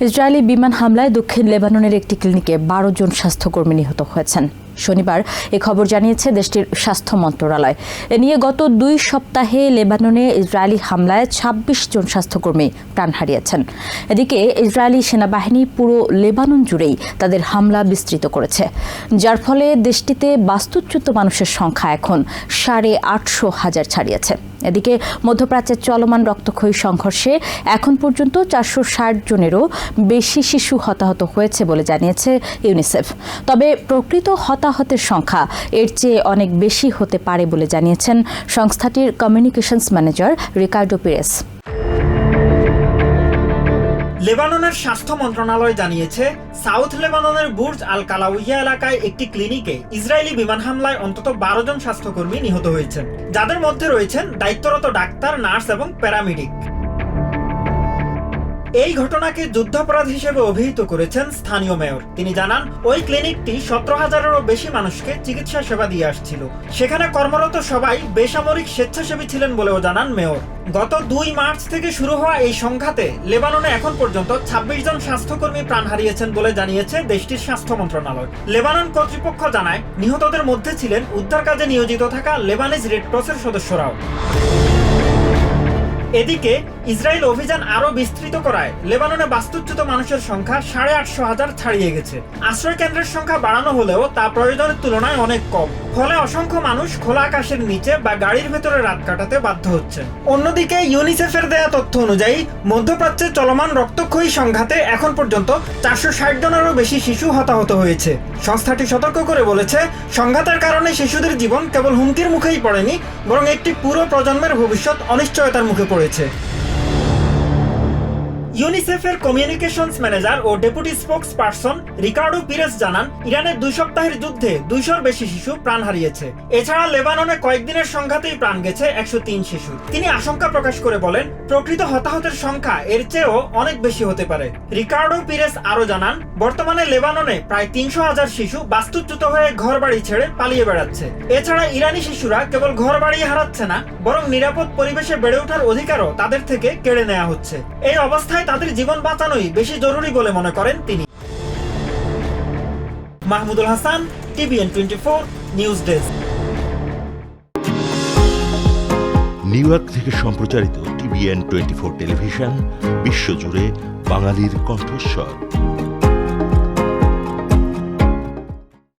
Israeli বিমান হামলায় দক্ষিণ লেবাননের একটি ক্লিনিকে ১২ জন স্বাস্থ্যকর্মী নিহত হয়েছেন। শনিবার এ খবর জানিয়েছে দেশটির স্বাস্থ্য মন্ত্রণালয়। এ নিয়ে গত ২ সপ্তাহে লেবাননে ইসরায়েলি হামলায় ২৬ জন স্বাস্থ্যকর্মী প্রাণ হারিয়েছেন। এদিকে ইসরায়েলি সেনাবাহিনী পুরো লেবানন জুড়েই তাদের হামলা বিস্তৃত করেছে, যার ফলে দেশটিতে বাস্তুচ্যুত মানুষের সংখ্যা এখন ৮৫০,০০০ ছাড়িয়েছে। এদিকে মধ্যপ্রাচ্যের চলমান রক্তক্ষয়ী সংঘর্ষে এখন পর্যন্ত ৪৬০ জনেরও বেশি শিশু হতাহত হয়েছে বলে জানিয়েছে ইউনিসেফ। তবে প্রকৃত হতাহতের সংখ্যা এর চেয়ে অনেক বেশি হতে পারে বলে জানিয়েছেন সংস্থাটির কমিউনিকেশনস ম্যানেজার রিকার্ডো পিরেস। লেবাননের স্বাস্থ্য মন্ত্রণালয় জানিয়েছে, সাউথ লেবাননের বুর্জ আল কালাউইয়া এলাকায় একটি ক্লিনিকে ইসরায়েলি বিমান হামলায় অন্তত ১২ জন স্বাস্থ্যকর্মী নিহত হয়েছেন, যাদের মধ্যে রয়েছেন দায়িত্বরত ডাক্তার, নার্স এবং প্যারামেডিক। এই ঘটনাকে যুদ্ধাপরাধ হিসেবে অভিহিত করেছেন স্থানীয় মেয়র। তিনি জানান, ওই ক্লিনিকটি ১৭,০০০-এরও বেশি মানুষকে চিকিৎসা সেবা দিয়ে আসছিল। সেখানে কর্মরত সবাই বেসামরিক স্বেচ্ছাসেবী ছিলেন বলেও জানান মেয়র। গত ২ মার্চ থেকে শুরু হওয়া এই সংঘাতে লেবাননে এখন পর্যন্ত ২৬ জন স্বাস্থ্যকর্মী প্রাণ হারিয়েছেন বলে জানিয়েছে দেশটির স্বাস্থ্য মন্ত্রণালয়। লেবানন কর্তৃপক্ষ জানায়, নিহতদের মধ্যে ছিলেন উদ্ধার কাজে নিয়োজিত থাকা লেবানিজ রেড ক্রসের সদস্যরাও। এদিকে ইসরায়েল অভিযান আরো বিস্তৃত করায় লেবাননে বাস্তুচ্যুত মানুষের সংখ্যা ৮৫০,০০০ ছাড়িয়ে গেছে। আশ্রয় কেন্দ্রের সংখ্যা বাড়ানো হলেও তা প্রয়োজনের তুলনায় অনেক কম। ফলে অসংখ্য মানুষ খোলা আকাশের নিচে বা গাড়ির ভেতরে রাত কাটাতে বাধ্য হচ্ছে। অন্যদিকে ইউনিসেফের দেয়া তথ্য অনুযায়ী মধ্যপ্রাচ্যে চলমান রক্তক্ষয়ী সংঘাতে এখন পর্যন্ত ৪৬০ জনেরও বেশি শিশু হতাহত হয়েছে। সংস্থাটি সতর্ক করে বলেছে, সংঘাতের কারণে শিশুদের জীবন কেবল হুমকির মুখেই পড়েনি, বরং একটি পুরো প্রজন্মের ভবিষ্যৎ অনিশ্চয়তার মুখে পড়েছে। ইউনিসেফের কমিউনিকেশনস ম্যানেজার ও deputy spokesperson Ricardo Pires জানান, ইরানের ২ সপ্তাহের যুদ্ধে ২০০-র বেশি শিশু প্রাণ হারিয়েছে। এছাড়া লেবাননে কয়েকদিনের সংঘাতেই প্রাণ গেছে ১০৩ শিশু। তিনি আশঙ্কা প্রকাশ করে বলেন, প্রকৃত হতাহতের সংখ্যা এর চেয়েও অনেক বেশি হতে পারে। রিকার্ডো পিরেস আরও জানান, বর্তমানে লেবাননে প্রায় ৩০০,০০০ শিশু বাস্তুচ্যুত হয়ে ঘরবাড়ি ছেড়ে পালিয়ে বেড়াচ্ছে। এছাড়া ইরানি শিশুরা কেবল ঘরবাড়ি হারাচ্ছে না, বরং নিরাপদ পরিবেশে বেড়ে ওঠার অধিকারও তাদের থেকে কেড়ে নেওয়া হচ্ছে। এই অবস্থায় তাদের জীবন বাঁচানোই বেশি জরুরি বলে মনে করেন তিনি। Mahmudul Hasan, TVN 24 news desk. New York থেকে সম্প্রচারিত টিভিএন 24 টেলিভিশন বিশ্বজুড়ে বাঙালির কণ্ঠস্বর।